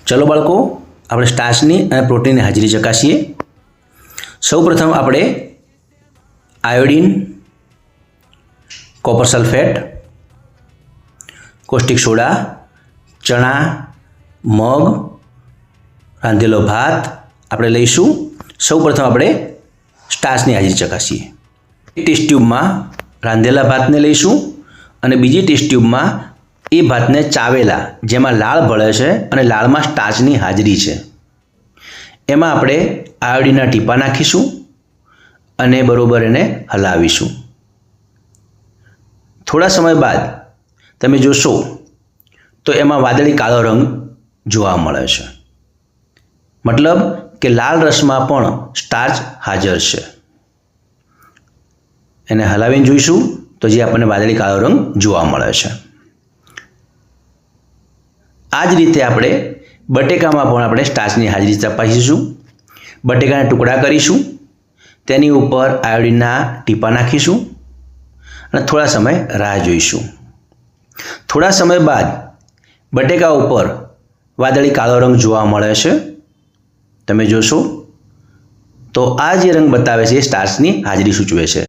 चलो बाळको આપણે સ્ટાર્ચની અને પ્રોટીનની હાજરી ચકાસીએ। સૌપ્રથમ આપણે iodine, copper sulphate, caustic soda, ચણા, મગ, રાંધેલો ભાત આપણે લઈશું। સૌપ્રથમ આપણે સ્ટાર્ચની હાજરી ચકાસીએ। એક ટેસ્ટ ટ્યુબમાં રાંધેલા ભાતને લઈશું અને બીજી ટેસ્ટ ટ્યુબમાં એ ભાતને ચાવેલા જેમાં લાળ ભળે છે અને લાળમાં સ્ટાર્ચની હાજરી છે એમાં આપણે આયોડિનના ટીપા નાખીશું અને બરોબર એને હલાવીશું। થોડા સમય બાદ તમે જોશો તો એમાં વાદળી કાળો રંગ જોવા મળે છે, મતલબ કે લાલ રસમાં પણ સ્ટાર્ચ હાજર છે। એને હલાવીને જોઈશું તો જે આપણને વાદળી કાળો રંગ જોવા મળે છે। આ જ રીતે આપણે બટેકામાં પણ આપણે સ્ટાર્ચની હાજરી તપાસીશું। બટેકાના ટુકડા કરીશું, તેની ઉપર આયોડિનના ટીપા નાખીશું અને થોડા સમય રાહ જોઈશું। થોડા સમય બાદ બટેકા ઉપર વાદળી કાળો રંગ જોવા મળે છે, તમે જોશો તો આ જે રંગ બતાવે છે એ સ્ટાર્ચની હાજરી સૂચવે છે।